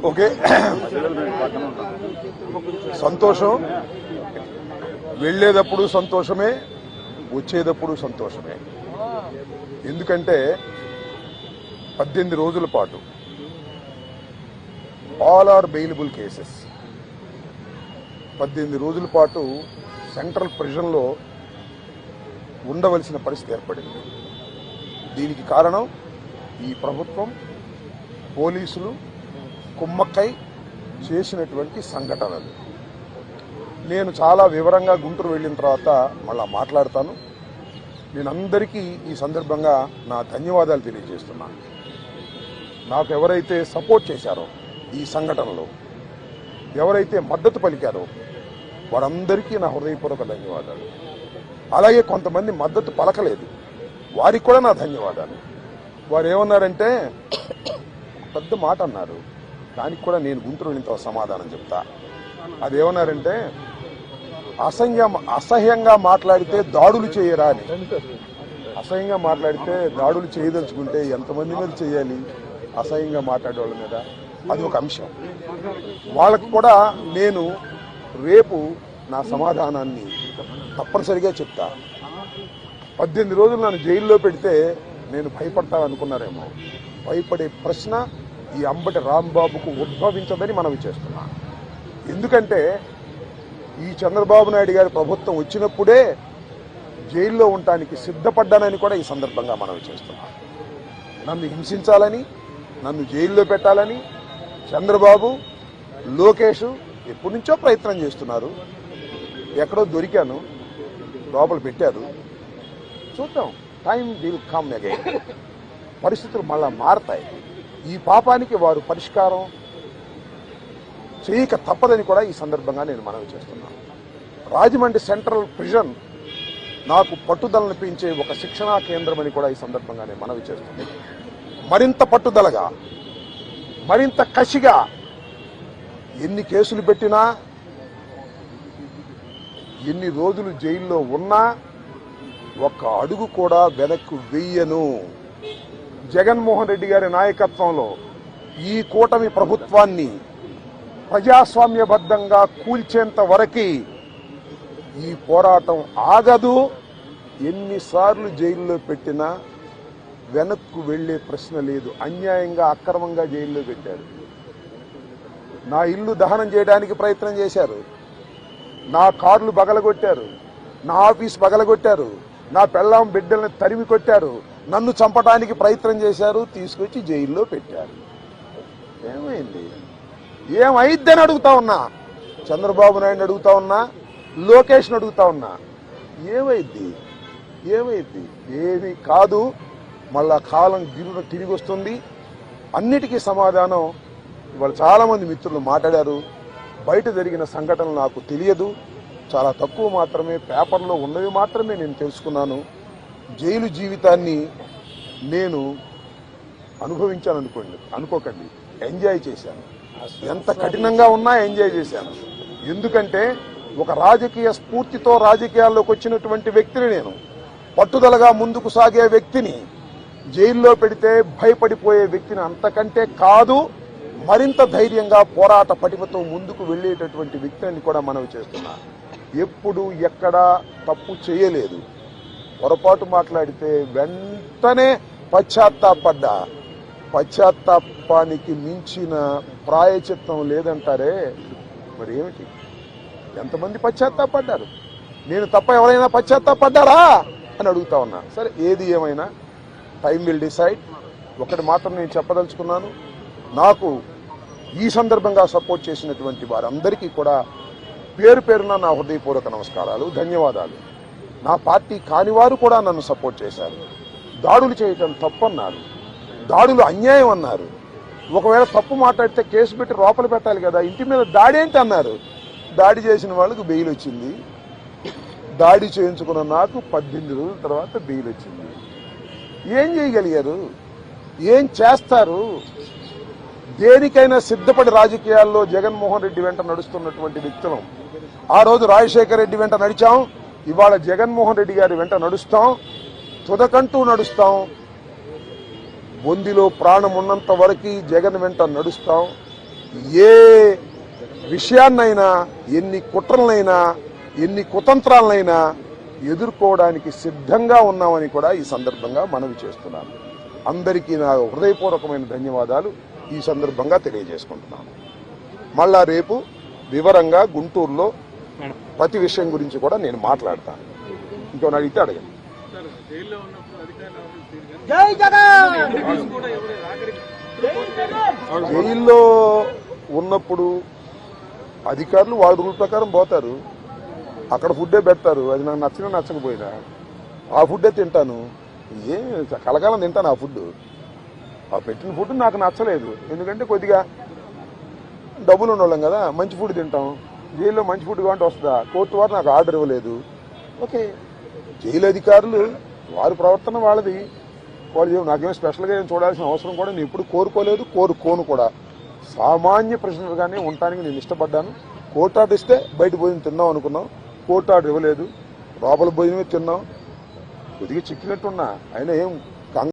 Okay, సంతోషం. వెళ్ళేటప్పుడు సంతోషమే, వచ్చేటప్పుడు సంతోషమే. ఎందుకంటే 18 రోజుల పాటు ఆల్ ఆర్ బెయిలబుల్ కేసెస్ 18 రోజుల పాటు సెంట్రల్ ప్రిజన్లో ఉండవలసిన పరిస్థితి ఏర్పడింది. దీనికి కారణం ఈ ప్రభుత్వం, పోలీసులు కుమ్మక్కై చేసినటువంటి సంఘటనలు. నేను చాలా వివరంగా గుంటూరు వెళ్ళిన తర్వాత మళ్ళా మాట్లాడతాను. నేను అందరికీ ఈ సందర్భంగా నా ధన్యవాదాలు తెలియజేస్తున్నాను. నాకు ఎవరైతే సపోర్ట్ చేశారో ఈ సంఘటనలో, ఎవరైతే మద్దతు పలికారో వారందరికీ నా హృదయపూర్వక ధన్యవాదాలు. అలాగే కొంతమంది మద్దతు పలకలేదు, వారికి కూడా నా ధన్యవాదాలు. వారు ఏమన్నారంటే, పెద్ద మాట అన్నారు, దానికి కూడా నేను గుంటూరు వెళ్ళిన సమాధానం చెప్తా. అదేమన్నారంటే, అసహ్యంగా మాట్లాడితే దాడులు చేయరా అని. అసహ్యంగా మాట్లాడితే దాడులు చేయదలుచుకుంటే ఎంతమంది మీద చేయాలి? అసహ్యంగా మాట్లాడే వాళ్ళ మీద. అది ఒక అంశం. వాళ్ళకు కూడా నేను రేపు నా సమాధానాన్ని తప్పనిసరిగా చెప్తా. 18 రోజులు నన్ను జైల్లో పెడితే నేను భయపడతాననుకున్నారేమో. భయపడే ప్రశ్న ఈ అంబటి రాంబాబుకు ఉద్భవించదని మనవి చేస్తున్నా. ఎందుకంటే ఈ చంద్రబాబు నాయుడు గారి ప్రభుత్వం వచ్చినప్పుడే జైల్లో ఉండటానికి సిద్ధపడ్డానని కూడా ఈ సందర్భంగా మనవి చేస్తున్నా. నన్ను హింసించాలని, నన్ను జైల్లో పెట్టాలని చంద్రబాబు, లోకేష్ ఎప్పటి నుంచో ప్రయత్నం చేస్తున్నారు. ఎక్కడో దొరికాను, లోపల పెట్టారు. చూద్దాం, టైం విల్ కమ్ అగైన్. పరిస్థితులు మళ్ళా మారతాయి. ఈ పాపానికి వారు పరిష్కారం చేయక తప్పదని కూడా ఈ సందర్భంగా నేను మనవి చేస్తున్నాను. రాజమండ్రి సెంట్రల్ ప్రిజన్ నాకు పట్టుదలను పెంచే ఒక శిక్షణా కేంద్రం అని కూడా ఈ సందర్భంగా నేను మనవి చేస్తున్నాను. మరింత పట్టుదలగా, మరింత కసిగా ఎన్ని కేసులు పెట్టినా, ఎన్ని రోజులు జైల్లో ఉన్నా ఒక్క అడుగు కూడా వెనక్కు వెయ్యను. జగన్మోహన్ రెడ్డి గారి నాయకత్వంలో ఈ కూటమి ప్రభుత్వాన్ని ప్రజాస్వామ్యబద్ధంగా కూల్చేంత వరకు ఈ పోరాటం ఆగదు. ఎన్నిసార్లు జైల్లో పెట్టినా వెనక్కు వెళ్లే ప్రశ్న లేదు. అన్యాయంగా, అక్రమంగా జైల్లో పెట్టారు. నా ఇల్లు దహనం చేయడానికి ప్రయత్నం చేశారు, నా కార్లు బగలగొట్టారు, నా ఆఫీస్ బగలగొట్టారు, నా పెళ్ళాం బిడ్డల్ని తరిమి కొట్టారు, నన్ను చంపడానికి ప్రయత్నం చేశారు, తీసుకొచ్చి జైల్లో పెట్టారు. ఏమైంది? ఏమైద్దని అడుగుతా ఉన్నా. చంద్రబాబు నాయుడు అడుగుతా ఉన్నా, లోకేష్ని అడుగుతా ఉన్నా. ఏమైద్ది? ఏమైద్ది? ఏమీ కాదు. మళ్ళా కాలం గిరున తిరిగి వస్తుంది. అన్నిటికీ సమాధానం ఇవాళ చాలామంది మిత్రులు మాట్లాడారు. బయట జరిగిన సంఘటనలు నాకు తెలియదు, చాలా తక్కువ మాత్రమే, పేపర్లో ఉన్నవి మాత్రమే నేను తెలుసుకున్నాను. జైలు జీవితాన్ని నేను అనుభవించాను అనుకోకండి, ఎంజాయ్ చేశాను. ఎంత కఠినంగా ఉన్నా ఎంజాయ్ చేశాను. ఎందుకంటే ఒక రాజకీయ స్ఫూర్తితో రాజకీయాల్లోకి వచ్చినటువంటి వ్యక్తిని నేను, పట్టుదలగా ముందుకు సాగే వ్యక్తిని జైల్లో పెడితే భయపడిపోయే వ్యక్తిని అంతకంటే కాదు, మరింత ధైర్యంగా పోరాట పటిమతో ముందుకు వెళ్లేటటువంటి వ్యక్తిని కూడా మనవి చేస్తున్నా. ఎప్పుడు ఎక్కడా తప్పు చేయలేదు. పొరపాటు మాట్లాడితే వెంటనే పశ్చాత్తాపడ్డా. పశ్చాత్తాపానికి మించిన ప్రాయచిత్తం లేదంటారే, మరి ఏమిటి? ఎంతమంది పశ్చాత్తాపడ్డారు? నేను తప్ప ఎవరైనా పశ్చాత్తాపడ్డారా అని అడుగుతా ఉన్నా. సరే, ఏది ఏమైనా టైం విల్ డిసైడ్. ఒకటి మాత్రం నేను చెప్పదలుచుకున్నాను, నాకు ఈ సందర్భంగా సపోర్ట్ చేసినటువంటి వారందరికీ కూడా పేరు పేరున నా హృదయపూర్వక నమస్కారాలు, ధన్యవాదాలు. నా పార్టీ కానివారు కూడా నన్ను సపోర్ట్ చేశారు. దాడులు చేయటం తప్పన్నారు, దాడులు అన్యాయం అన్నారు. ఒకవేళ తప్పు మాట్లాడితే కేసు పెట్టి లోపల పెట్టాలి కదా, ఇంటి మీద దాడి ఏంటి అన్నారు. దాడి చేసిన వాళ్ళకు బెయిల్ వచ్చింది. దాడి చేయించుకున్న నాకు 18 రోజుల తర్వాత బెయిల్ వచ్చింది. ఏం చేయగలిగారు? ఏం చేస్తారు? దేనికైనా సిద్ధపడి రాజకీయాల్లో జగన్మోహన్ రెడ్డి వెంట నడుస్తున్నటువంటి వ్యక్తులం. ఆ రోజు రాజశేఖర రెడ్డి వెంట నడిచాం, ఇవాళ జగన్మోహన్ రెడ్డి గారి వెంట నడుస్తాం, తుదకంటూ నడుస్తాం. బొందిలో ప్రాణం ఉన్నంత వరకు జగన్ వెంట నడుస్తాం. ఏ విషయాన్నైనా, ఎన్ని కుట్రలనైనా, ఎన్ని కుతంత్రాలనైనా ఎదుర్కోవడానికి సిద్ధంగా ఉన్నామని కూడా ఈ సందర్భంగా మనవి చేస్తున్నాను. అందరికీ నా హృదయపూర్వకమైన ధన్యవాదాలు ఈ సందర్భంగా తెలియజేసుకుంటున్నాను. మళ్ళా రేపు వివరంగా గుంటూరులో ప్రతి విషయం గురించి కూడా నేను మాట్లాడతాను. ఇంకేమైనా అడిగితే అడగండి. జైల్లో ఉన్నప్పుడు అధికారులు వాళ్ళ రూల్ ప్రకారం పోతారు, అక్కడ ఫుడ్డే పెడతారు. అది నాకు నచ్చినా నచ్చకపోయినా ఆ ఫుడ్డే తింటాను. కలకాలం తింటాను ఆ ఫుడ్. ఆ పెట్టిన ఫుడ్ నాకు నచ్చలేదు, ఎందుకంటే కొద్దిగా డబ్బులు ఉండవాళ్ళం కదా, మంచి ఫుడ్ తింటాం. జైల్లో మంచి ఫుడ్ కావాలంటే వస్తుందా? కోర్టు వారు నాకు ఆర్డర్ ఇవ్వలేదు. ఓకే, జైలు అధికారులు వారి ప్రవర్తన వాళ్ళది. వాళ్ళు నాకేమో స్పెషల్గా ఏం చూడాల్సిన అవసరం కూడా నేను ఎప్పుడు కోరుకోలేదు, కోరుకోను కూడా. సామాన్య ప్రశ్నలుగానే ఉండటానికి నేను ఇష్టపడ్డాను. కోర్టు ఆర్డర్ ఇస్తే బయట భోజనం తిన్నాం అనుకున్నాం, కోర్టు ఆర్డర్ ఇవ్వలేదు, లోపల భోజనమే తిన్నాం. కొద్దిగా చిక్కినట్టున్నా అయినా ఏం